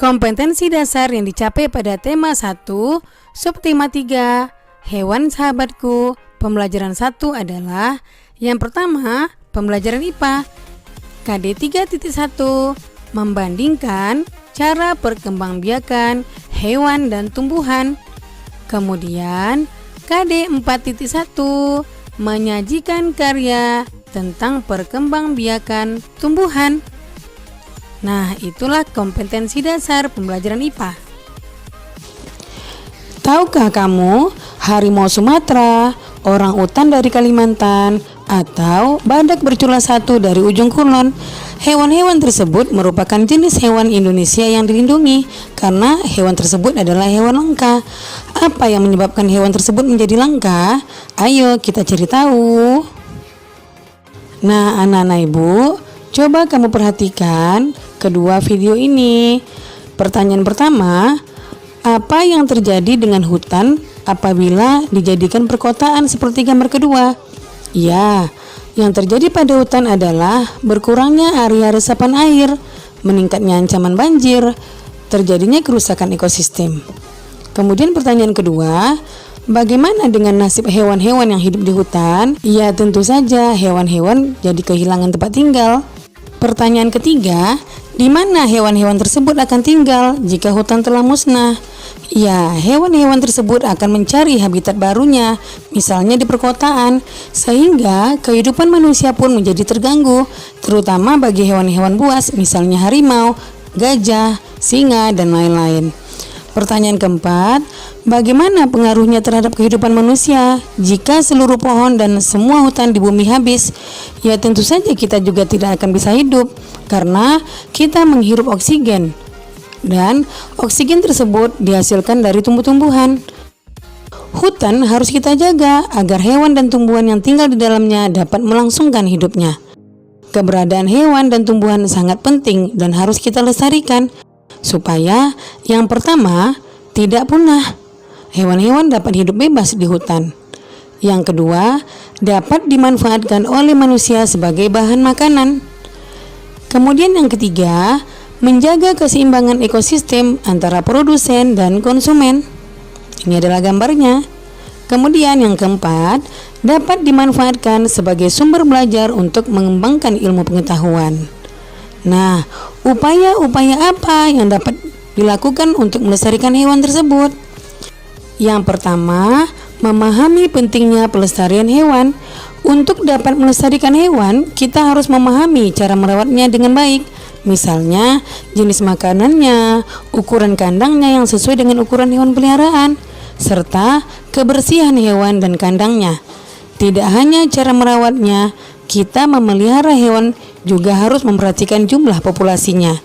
Kompetensi dasar yang dicapai pada tema 1, subtema 3, hewan sahabatku, pembelajaran 1 adalah yang pertama, pembelajaran IPA. KD 3.1, membandingkan cara perkembangbiakan hewan dan tumbuhan. Kemudian, KD 4.1, menyajikan karya tentang perkembangbiakan tumbuhan. Nah, itulah kompetensi dasar pembelajaran IPA. Tahukah kamu, harimau Sumatera, orang utan dari Kalimantan, atau badak bercula satu dari ujung kulon? Hewan-hewan tersebut merupakan jenis hewan Indonesia yang dilindungi karena hewan tersebut adalah hewan langka. Apa yang menyebabkan hewan tersebut menjadi langka? Ayo kita cari tahu. Nah, anak-anak ibu, coba kamu perhatikan kedua video ini. Pertanyaan pertama, apa yang terjadi dengan hutan apabila dijadikan perkotaan seperti gambar kedua? Ya, yang terjadi pada hutan adalah berkurangnya area resapan air, meningkatnya ancaman banjir, terjadinya kerusakan ekosistem. Kemudian pertanyaan kedua, bagaimana dengan nasib hewan-hewan yang hidup di hutan? Ya, tentu saja hewan-hewan jadi kehilangan tempat tinggal. Pertanyaan ketiga, di mana hewan-hewan tersebut akan tinggal jika hutan telah musnah? Ya, hewan-hewan tersebut akan mencari habitat barunya, misalnya di perkotaan, sehingga kehidupan manusia pun menjadi terganggu, terutama bagi hewan-hewan buas, misalnya harimau, gajah, singa, dan lain-lain. Pertanyaan keempat, bagaimana pengaruhnya terhadap kehidupan manusia jika seluruh pohon dan semua hutan di bumi habis? Ya, tentu saja kita juga tidak akan bisa hidup karena kita menghirup oksigen, dan oksigen tersebut dihasilkan dari tumbuh-tumbuhan. Hutan harus kita jaga agar hewan dan tumbuhan yang tinggal di dalamnya dapat melangsungkan hidupnya. Keberadaan hewan dan tumbuhan sangat penting dan harus kita lestarikan supaya yang pertama tidak punah. Hewan-hewan dapat hidup bebas di hutan. Yang kedua, dapat dimanfaatkan oleh manusia sebagai bahan makanan. Kemudian yang ketiga, menjaga keseimbangan ekosistem antara produsen dan konsumen. Ini adalah gambarnya. Kemudian yang keempat, dapat dimanfaatkan sebagai sumber belajar untuk mengembangkan ilmu pengetahuan. Nah, upaya-upaya apa yang dapat dilakukan untuk melestarikan hewan tersebut? Yang pertama, memahami pentingnya pelestarian hewan. Untuk dapat melestarikan hewan, kita harus memahami cara merawatnya dengan baik. Misalnya, jenis makanannya, ukuran kandangnya yang sesuai dengan ukuran hewan peliharaan, serta kebersihan hewan dan kandangnya. Tidak hanya cara merawatnya, kita memelihara hewan juga harus memperhatikan jumlah populasinya.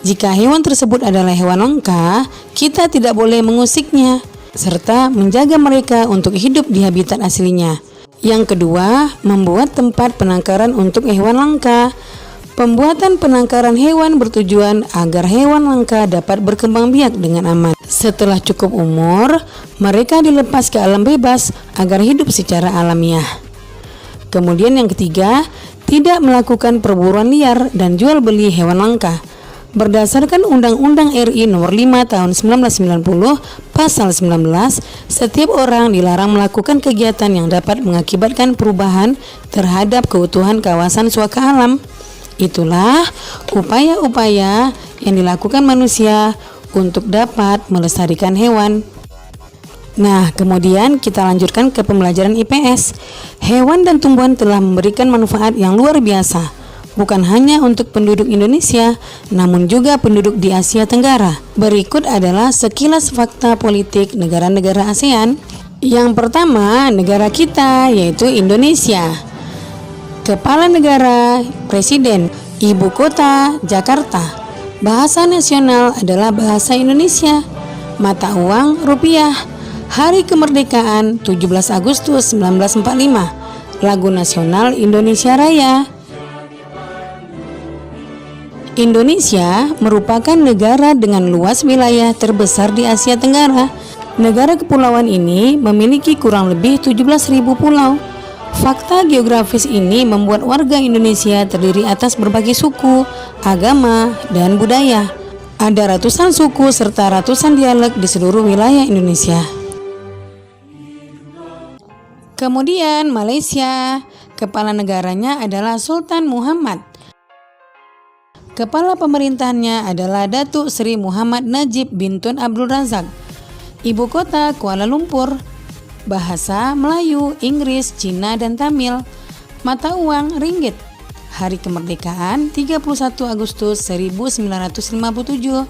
Jika hewan tersebut adalah hewan langka, kita tidak boleh mengusiknya, serta menjaga mereka untuk hidup di habitat aslinya. Yang kedua, membuat tempat penangkaran untuk hewan langka. Pembuatan penangkaran hewan bertujuan agar hewan langka dapat berkembang biak dengan aman. Setelah cukup umur, mereka dilepas ke alam bebas agar hidup secara alamiah. Kemudian yang ketiga, tidak melakukan perburuan liar dan jual beli hewan langka. Berdasarkan Undang-Undang RI Nomor 5 Tahun 1990, Pasal 19, setiap orang dilarang melakukan kegiatan yang dapat mengakibatkan perubahan terhadap keutuhan kawasan suaka alam. Itulah upaya-upaya yang dilakukan manusia untuk dapat melestarikan hewan. Nah, kemudian kita lanjutkan ke pembelajaran IPS. Hewan dan tumbuhan telah memberikan manfaat yang luar biasa, bukan hanya untuk penduduk Indonesia, namun juga penduduk di Asia Tenggara. Berikut adalah sekilas fakta politik negara-negara ASEAN. Yang pertama, negara kita yaitu Indonesia. Kepala negara, presiden, ibu kota, Jakarta. Bahasa nasional adalah bahasa Indonesia. Mata uang, rupiah. Hari kemerdekaan 17 Agustus 1945. Lagu nasional Indonesia Raya. Indonesia merupakan negara dengan luas wilayah terbesar di Asia Tenggara. Negara kepulauan ini memiliki kurang lebih 17.000 pulau. Fakta geografis ini membuat warga Indonesia terdiri atas berbagai suku, agama, dan budaya. Ada ratusan suku serta ratusan dialek di seluruh wilayah Indonesia. Kemudian Malaysia, kepala negaranya adalah Sultan Muhammad. Kepala pemerintahannya adalah Datuk Seri Muhammad Najib bin Tun Abdul Razak. Ibu kota Kuala Lumpur. Bahasa Melayu, Inggris, Cina, dan Tamil. Mata uang ringgit. Hari kemerdekaan 31 Agustus 1957.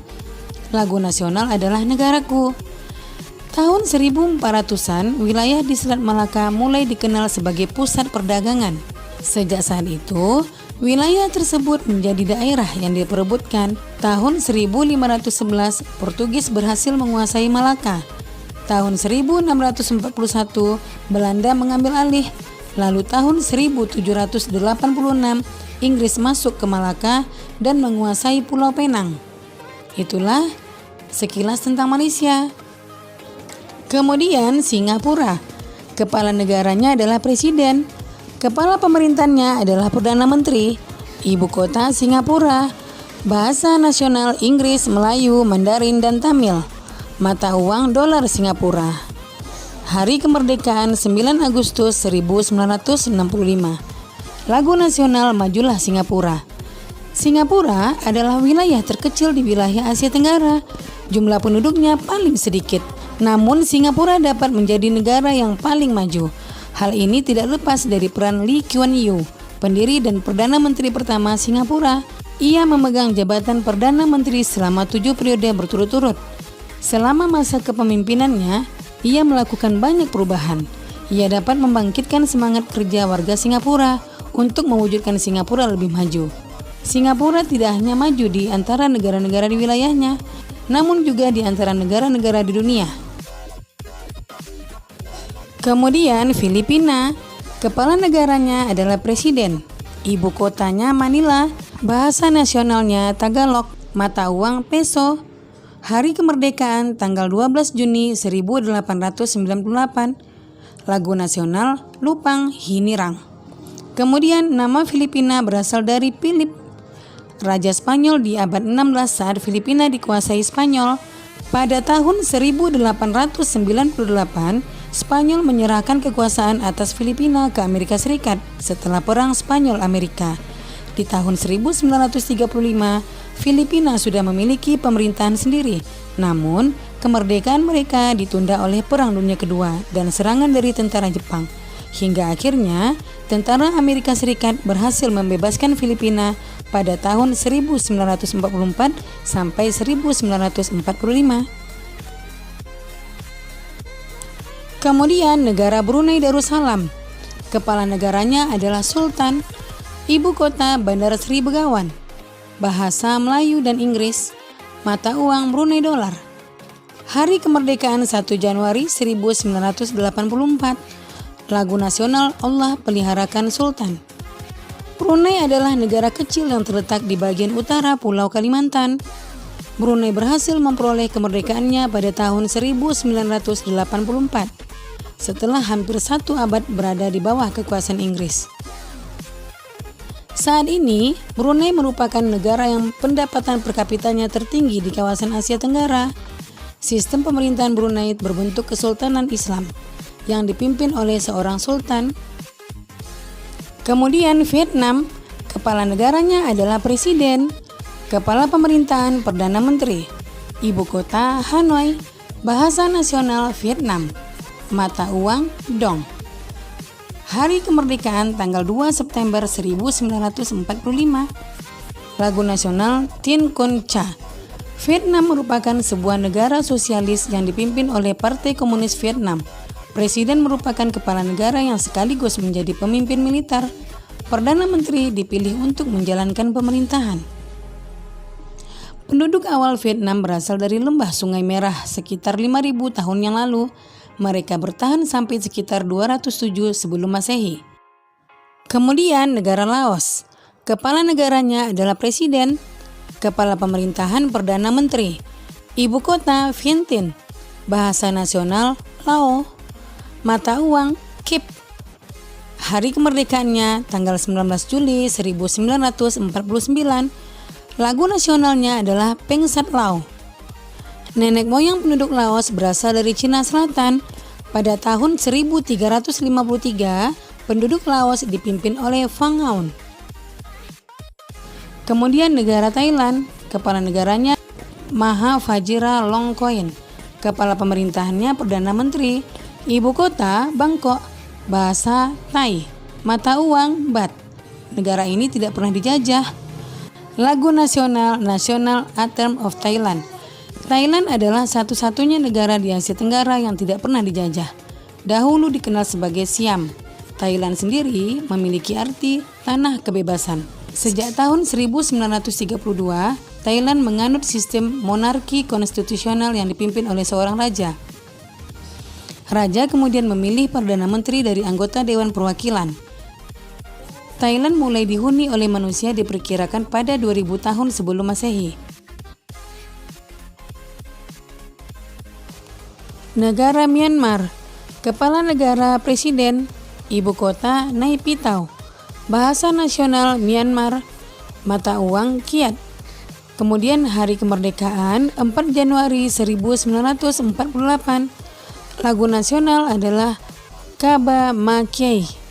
Lagu nasional adalah Negaraku. Tahun 1400-an, wilayah di Selat Malaka mulai dikenal sebagai pusat perdagangan. Sejak saat itu, wilayah tersebut menjadi daerah yang diperebutkan. Tahun 1511, Portugis berhasil menguasai Malaka. Tahun 1641, Belanda mengambil alih. Lalu tahun 1786, Inggris masuk ke Malaka dan menguasai Pulau Penang. Itulah sekilas tentang Malaysia. Kemudian Singapura. Kepala negaranya adalah presiden. Kepala pemerintahnya adalah Perdana Menteri. Ibu kota Singapura. Bahasa nasional Inggris, Melayu, Mandarin, dan Tamil. Mata uang dolar Singapura. Hari kemerdekaan 9 Agustus 1965. Lagu nasional Majulah Singapura. Singapura adalah wilayah terkecil di wilayah Asia Tenggara. Jumlah penduduknya paling sedikit. Namun Singapura dapat menjadi negara yang paling maju. Hal ini tidak lepas dari peran Lee Kuan Yew, pendiri dan Perdana Menteri pertama Singapura. Ia memegang jabatan Perdana Menteri selama 7 periode berturut-turut. Selama masa kepemimpinannya, ia melakukan banyak perubahan. Ia dapat membangkitkan semangat kerja warga Singapura untuk mewujudkan Singapura lebih maju. Singapura tidak hanya maju di antara negara-negara di wilayahnya, namun juga di antara negara-negara di dunia. Kemudian Filipina, kepala negaranya adalah presiden. Ibu kotanya Manila, bahasa nasionalnya Tagalog, mata uang peso. Hari kemerdekaan tanggal 12 Juni 1898. Lagu nasional Lupang Hinirang. Kemudian nama Filipina berasal dari Philip, Raja Spanyol di abad 16 saat Filipina dikuasai Spanyol. Pada tahun 1898, Spanyol menyerahkan kekuasaan atas Filipina ke Amerika Serikat setelah Perang Spanyol-Amerika. Di tahun 1935, Filipina sudah memiliki pemerintahan sendiri. Namun, kemerdekaan mereka ditunda oleh Perang Dunia Kedua dan serangan dari tentara Jepang. Hingga akhirnya, tentara Amerika Serikat berhasil membebaskan Filipina pada tahun 1944 sampai 1945. Kemudian negara Brunei Darussalam. Kepala negaranya adalah Sultan. Ibu kota Bandar Sri Begawan. Bahasa Melayu dan Inggris. Mata uang Brunei dolar. Hari kemerdekaan 1 Januari 1984. Lagu nasional Allah Peliharakan Sultan. Brunei adalah negara kecil yang terletak di bagian utara Pulau Kalimantan. Brunei berhasil memperoleh kemerdekaannya pada tahun 1984 setelah hampir 1 abad berada di bawah kekuasaan Inggris. Saat ini, Brunei merupakan negara yang pendapatan per kapitanya tertinggi di kawasan Asia Tenggara. Sistem pemerintahan Brunei berbentuk kesultanan Islam yang dipimpin oleh seorang sultan. Kemudian Vietnam, kepala negaranya adalah presiden, kepala pemerintahan Perdana Menteri, ibu kota Hanoi, bahasa nasional Vietnam, mata uang dong. Hari kemerdekaan tanggal 2 September 1945. Lagu nasional Tin Con Cha. Vietnam merupakan sebuah negara sosialis yang dipimpin oleh Partai Komunis Vietnam. Presiden merupakan kepala negara yang sekaligus menjadi pemimpin militer. Perdana Menteri dipilih untuk menjalankan pemerintahan. Penduduk awal Vietnam berasal dari lembah Sungai Merah sekitar 5.000 tahun yang lalu. Mereka bertahan sampai sekitar 207 sebelum Masehi. Kemudian negara Laos. Kepala negaranya adalah presiden, kepala pemerintahan Perdana Menteri, ibu kota Vientiane, bahasa nasional Lao, mata uang Kip. Hari kemerdekaannya tanggal 19 Juli 1949. Lagu nasionalnya adalah Pengsat Lao. Nenek moyang penduduk Laos berasal dari Cina Selatan. Pada tahun 1353, penduduk Laos dipimpin oleh Phangaon. Kemudian negara Thailand, kepala negaranya Maha Vajiralongkorn, kepala pemerintahannya Perdana Menteri, ibu kota Bangkok, bahasa Thai, mata uang Baht. Negara ini tidak pernah dijajah. Lagu nasional National Anthem of Thailand. Thailand adalah satu-satunya negara di Asia Tenggara yang tidak pernah dijajah. Dahulu dikenal sebagai Siam. Thailand sendiri memiliki arti tanah kebebasan. Sejak tahun 1932, Thailand menganut sistem monarki konstitusional yang dipimpin oleh seorang raja. Raja kemudian memilih Perdana Menteri dari anggota Dewan Perwakilan. Thailand mulai dihuni oleh manusia diperkirakan pada 2000 tahun sebelum Masehi. Negara Myanmar, kepala negara presiden, ibu kota Naypyidaw, bahasa nasional Myanmar, mata uang Kyat. Kemudian hari kemerdekaan 4 Januari 1948. Lagu nasional adalah Kaba Ma Kiai.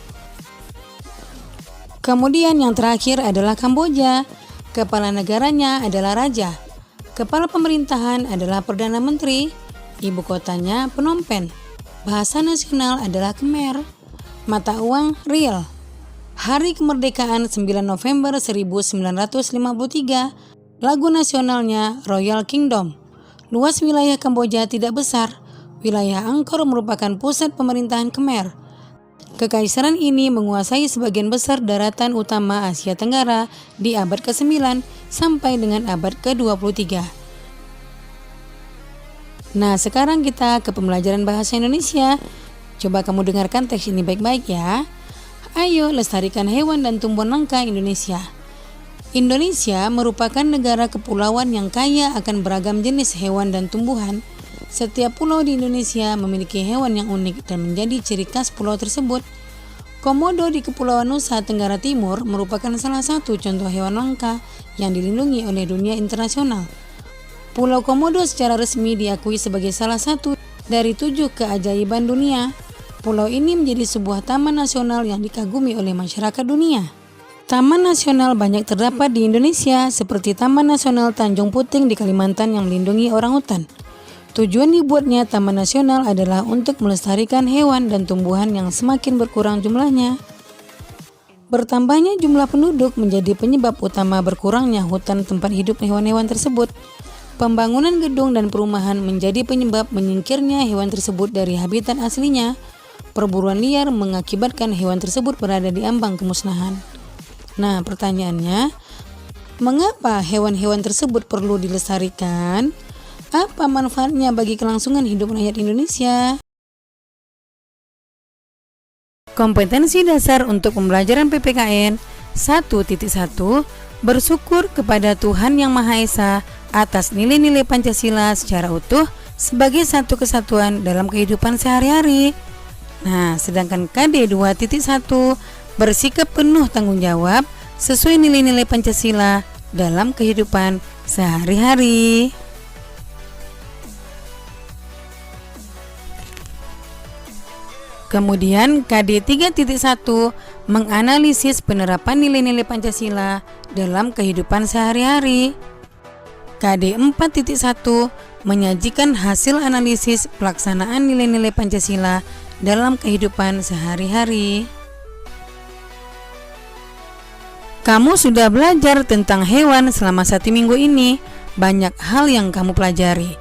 Kemudian yang terakhir adalah Kamboja. Kepala negaranya adalah raja. Kepala pemerintahan adalah Perdana Menteri. Ibu kotanya Phnom Penh. Bahasa nasional adalah Khmer. Mata uang Riel. Hari kemerdekaan 9 November 1953. Lagu nasionalnya Royal Kingdom. Luas wilayah Kamboja tidak besar. Wilayah Angkor merupakan pusat pemerintahan Khmer. Kekaisaran ini menguasai sebagian besar daratan utama Asia Tenggara di abad ke-9 sampai dengan abad ke-23. Nah, sekarang kita ke pembelajaran bahasa Indonesia. Coba kamu dengarkan teks ini baik-baik ya. Ayo lestarikan hewan dan tumbuhan langka Indonesia. Indonesia merupakan negara kepulauan yang kaya akan beragam jenis hewan dan tumbuhan. Setiap pulau di Indonesia memiliki hewan yang unik dan menjadi ciri khas pulau tersebut. Komodo di Kepulauan Nusa Tenggara Timur merupakan salah satu contoh hewan langka yang dilindungi oleh dunia internasional. Pulau Komodo secara resmi diakui sebagai salah satu dari 7 keajaiban dunia. Pulau ini menjadi sebuah taman nasional yang dikagumi oleh masyarakat dunia. Taman nasional banyak terdapat di Indonesia seperti Taman Nasional Tanjung Puting di Kalimantan yang melindungi orangutan. Tujuan dibuatnya Taman Nasional adalah untuk melestarikan hewan dan tumbuhan yang semakin berkurang jumlahnya. Bertambahnya jumlah penduduk menjadi penyebab utama berkurangnya hutan tempat hidup hewan-hewan tersebut. Pembangunan gedung dan perumahan menjadi penyebab menyingkirnya hewan tersebut dari habitat aslinya. Perburuan liar mengakibatkan hewan tersebut berada di ambang kemusnahan. Nah, pertanyaannya, mengapa hewan-hewan tersebut perlu dilestarikan? Apa manfaatnya bagi kelangsungan hidup rakyat Indonesia? Kompetensi dasar untuk pembelajaran PPKN 1.1 bersyukur kepada Tuhan Yang Maha Esa atas nilai-nilai Pancasila secara utuh sebagai satu kesatuan dalam kehidupan sehari-hari. Nah, sedangkan KD 2.1 bersikap penuh tanggung jawab sesuai nilai-nilai Pancasila dalam kehidupan sehari-hari. Kemudian KD 3.1 menganalisis penerapan nilai-nilai Pancasila dalam kehidupan sehari-hari. KD 4.1 menyajikan hasil analisis pelaksanaan nilai-nilai Pancasila dalam kehidupan sehari-hari. Kamu sudah belajar tentang hewan selama 1 minggu ini. Banyak hal yang kamu pelajari.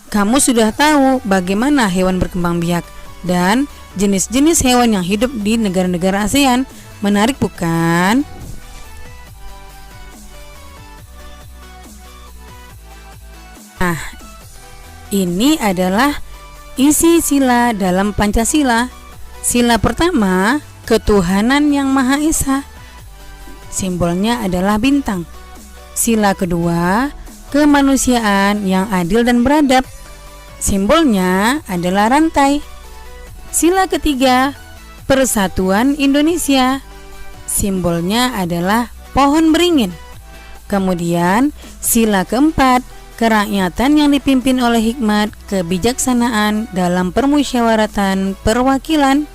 Kamu sudah tahu bagaimana hewan berkembang biak dan jenis-jenis hewan yang hidup di negara-negara ASEAN. Menarik bukan? Nah, ini adalah isi sila dalam Pancasila. Sila pertama, ketuhanan yang Maha Esa. Simbolnya adalah bintang. Sila kedua, kemanusiaan yang adil dan beradab. Simbolnya adalah rantai. Sila ketiga, persatuan Indonesia. Simbolnya adalah pohon beringin. Kemudian sila keempat, kerakyatan yang dipimpin oleh hikmat kebijaksanaan dalam permusyawaratan perwakilan.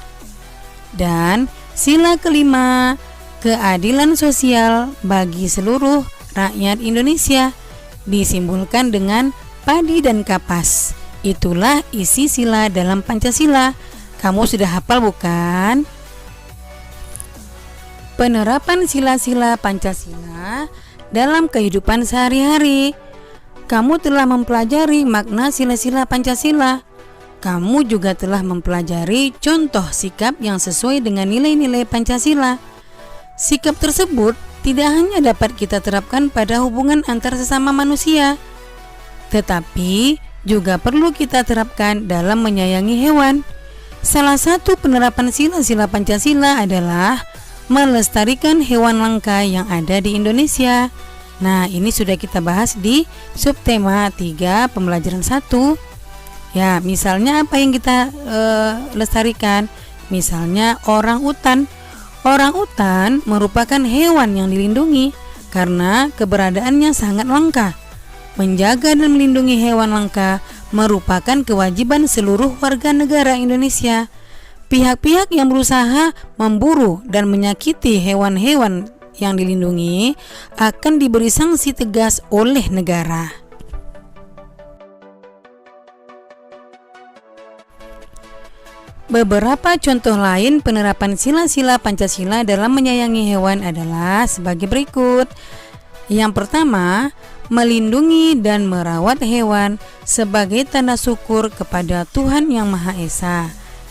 Dan sila kelima, keadilan sosial bagi seluruh rakyat Indonesia, disimbolkan dengan padi dan kapas. Itulah isi sila dalam Pancasila. Kamu sudah hafal bukan? Penerapan sila-sila Pancasila dalam kehidupan sehari-hari. Kamu telah mempelajari makna sila-sila Pancasila. Kamu juga telah mempelajari contoh sikap yang sesuai dengan nilai-nilai Pancasila. Sikap tersebut tidak hanya dapat kita terapkan pada hubungan antar sesama manusia, tetapi juga perlu kita terapkan dalam menyayangi hewan. Salah satu penerapan sila-sila Pancasila adalah melestarikan hewan langka yang ada di Indonesia. Nah, ini sudah kita bahas di subtema 3 pembelajaran 1. Ya, misalnya apa yang kita lestarikan? Misalnya orang utan. Orang utan merupakan hewan yang dilindungi karena keberadaannya sangat langka. Menjaga dan melindungi hewan langka merupakan kewajiban seluruh warga negara Indonesia. Pihak-pihak yang berusaha memburu dan menyakiti hewan-hewan yang dilindungi akan diberi sanksi tegas oleh negara. Beberapa contoh lain penerapan sila-sila Pancasila dalam menyayangi hewan adalah sebagai berikut. Yang pertama, melindungi dan merawat hewan sebagai tanda syukur kepada Tuhan Yang Maha Esa.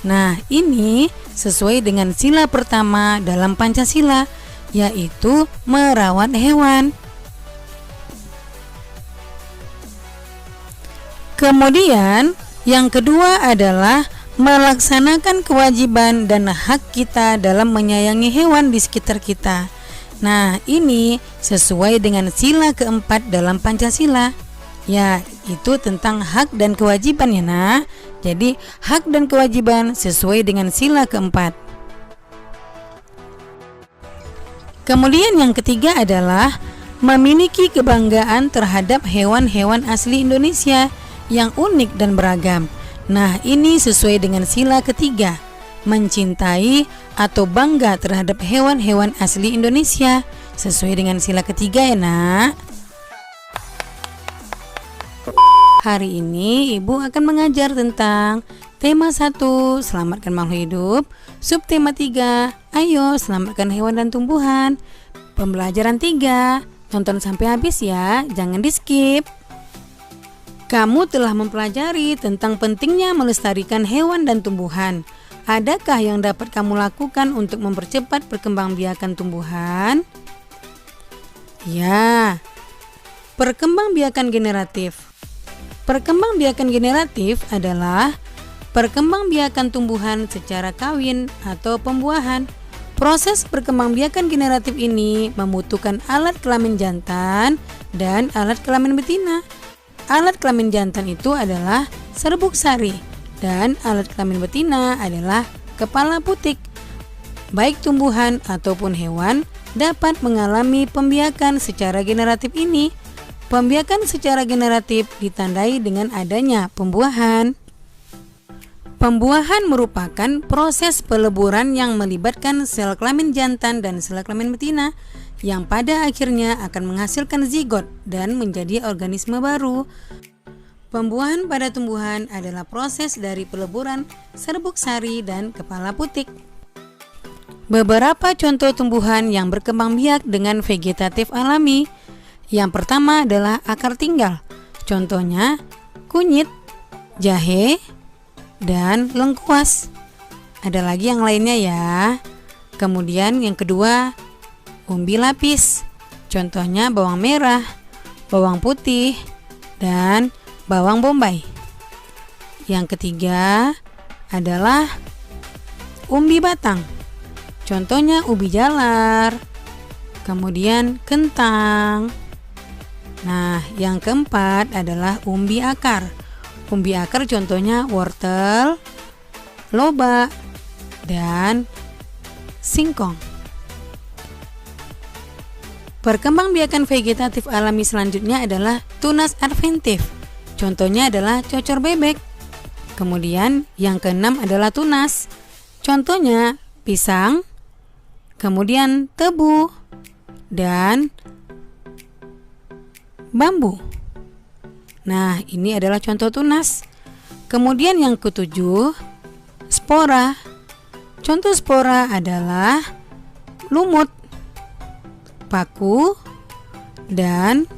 Nah, ini sesuai dengan sila pertama dalam Pancasila, yaitu merawat hewan. Kemudian yang kedua adalah melaksanakan kewajiban dan hak kita dalam menyayangi hewan di sekitar kita. Nah, ini sesuai dengan sila keempat dalam Pancasila, yaitu tentang hak dan kewajiban ya nak. Jadi hak dan kewajiban sesuai dengan sila keempat. Kemudian yang ketiga adalah memiliki kebanggaan terhadap hewan-hewan asli Indonesia yang unik dan beragam. Nah, ini sesuai dengan sila ketiga, mencintai atau bangga terhadap hewan-hewan asli Indonesia, sesuai dengan sila ketiga ya nak. Hari ini Ibu akan mengajar tentang tema 1, selamatkan makhluk hidup. Subtema 3, ayo selamatkan hewan dan tumbuhan. Pembelajaran 3, tonton sampai habis ya, jangan di skip. Kamu telah mempelajari tentang pentingnya melestarikan hewan dan tumbuhan. Adakah yang dapat kamu lakukan untuk mempercepat perkembangbiakan tumbuhan? Ya, perkembangbiakan generatif. Perkembangbiakan generatif adalah perkembangbiakan tumbuhan secara kawin atau pembuahan. Proses perkembangbiakan generatif ini membutuhkan alat kelamin jantan dan alat kelamin betina. Alat kelamin jantan itu adalah serbuk sari dan alat kelamin betina adalah kepala putik. Baik tumbuhan ataupun hewan dapat mengalami pembiakan secara generatif ini. Pembiakan secara generatif ditandai dengan adanya pembuahan. Pembuahan merupakan proses peleburan yang melibatkan sel kelamin jantan dan sel kelamin betina yang pada akhirnya akan menghasilkan zigot dan menjadi organisme baru. Pembuahan pada tumbuhan adalah proses dari peleburan serbuk sari dan kepala putik. Beberapa contoh tumbuhan yang berkembang biak dengan vegetatif alami. Yang pertama adalah akar tinggal. Contohnya kunyit, jahe, dan lengkuas. Ada lagi yang lainnya ya. Kemudian yang kedua, umbi lapis. Contohnya bawang merah, bawang putih, dan bawang bombay. Yang ketiga adalah umbi batang. Contohnya ubi jalar, kemudian kentang. Nah, yang keempat adalah umbi akar. Umbi akar contohnya wortel, lobak, dan singkong. Perkembangbiakan vegetatif alami selanjutnya adalah tunas adventif. Contohnya adalah cocor bebek. Kemudian yang keenam adalah tunas. Contohnya pisang, kemudian tebu, dan bambu. Nah, ini adalah contoh tunas. Kemudian yang ketujuh, spora. Contoh spora adalah lumut, paku, dan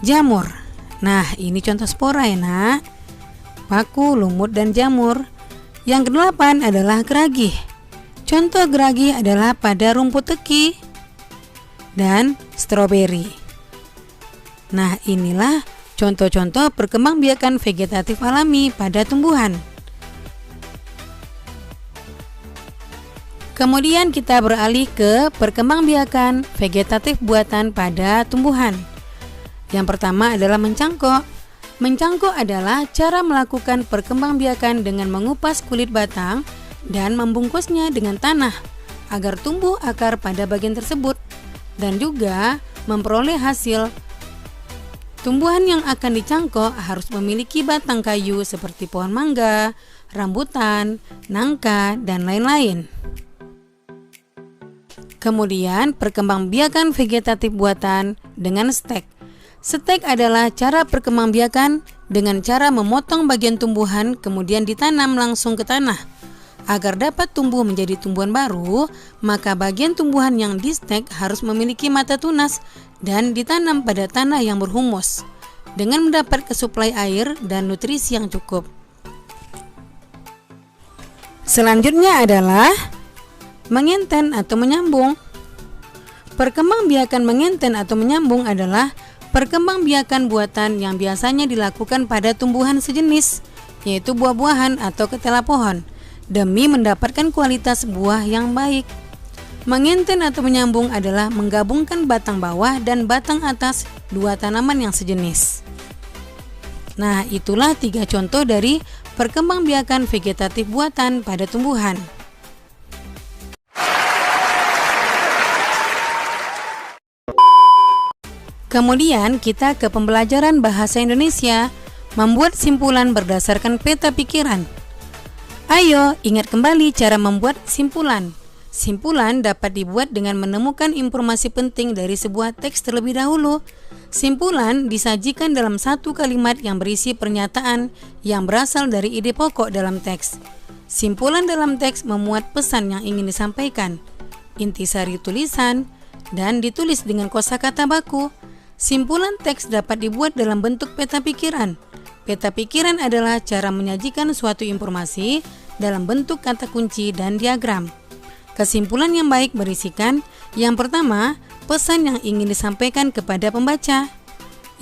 jamur. Nah, ini contoh spora ya nak. Paku, lumut, dan jamur. Yang kedelapan adalah geragih. Contoh geragih adalah pada rumput teki dan stroberi. Nah, inilah contoh-contoh perkembangbiakan vegetatif alami pada tumbuhan. Kemudian kita beralih ke perkembangbiakan vegetatif buatan pada tumbuhan. Yang pertama adalah mencangkok. Mencangkok adalah cara melakukan perkembangbiakan dengan mengupas kulit batang dan membungkusnya dengan tanah agar tumbuh akar pada bagian tersebut, dan juga memperoleh hasil. Tumbuhan yang akan dicangkok harus memiliki batang kayu seperti pohon mangga, rambutan, nangka, dan lain-lain. Kemudian perkembangbiakan vegetatif buatan dengan stek. Stek adalah cara perkembangbiakan dengan cara memotong bagian tumbuhan kemudian ditanam langsung ke tanah. Agar dapat tumbuh menjadi tumbuhan baru, maka bagian tumbuhan yang di stek harus memiliki mata tunas dan ditanam pada tanah yang berhumus dengan mendapat kesuplai air dan nutrisi yang cukup. Selanjutnya adalah mengenten atau menyambung. Perkembangbiakan mengenten atau menyambung adalah perkembangbiakan buatan yang biasanya dilakukan pada tumbuhan sejenis, yaitu buah-buahan atau ketela pohon, demi mendapatkan kualitas buah yang baik. Mengenten atau menyambung adalah menggabungkan batang bawah dan batang atas dua tanaman yang sejenis. Nah, itulah 3 contoh dari perkembangbiakan vegetatif buatan pada tumbuhan. Kemudian kita ke pembelajaran bahasa Indonesia, membuat simpulan berdasarkan peta pikiran. Ayo ingat kembali cara membuat simpulan. Simpulan dapat dibuat dengan menemukan informasi penting dari sebuah teks terlebih dahulu. Simpulan disajikan dalam satu kalimat yang berisi pernyataan yang berasal dari ide pokok dalam teks. Simpulan dalam teks memuat pesan yang ingin disampaikan, intisari tulisan, dan ditulis dengan kosakata baku. Simpulan teks dapat dibuat dalam bentuk peta pikiran. Peta pikiran adalah cara menyajikan suatu informasi dalam bentuk kata kunci dan diagram. Kesimpulan yang baik berisikan, yang pertama, pesan yang ingin disampaikan kepada pembaca.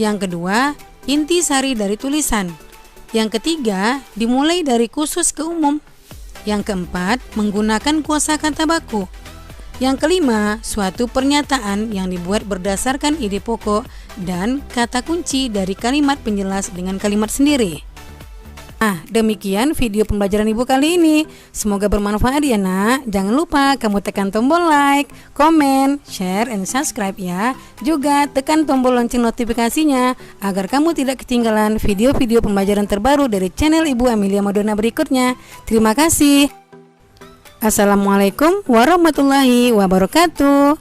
Yang kedua, intisari dari tulisan. Yang ketiga, dimulai dari khusus ke umum. Yang keempat, menggunakan kosakata baku. Yang kelima, suatu pernyataan yang dibuat berdasarkan ide pokok dan kata kunci dari kalimat penjelas dengan kalimat sendiri. Nah, demikian video pembelajaran Ibu kali ini. Semoga bermanfaat ya nak. Jangan lupa kamu tekan tombol like, komen, share, and subscribe ya. Juga tekan tombol lonceng notifikasinya agar kamu tidak ketinggalan video-video pembelajaran terbaru dari channel Ibu Amelia Madonna berikutnya. Terima kasih. Assalamualaikum warahmatullahi wabarakatuh.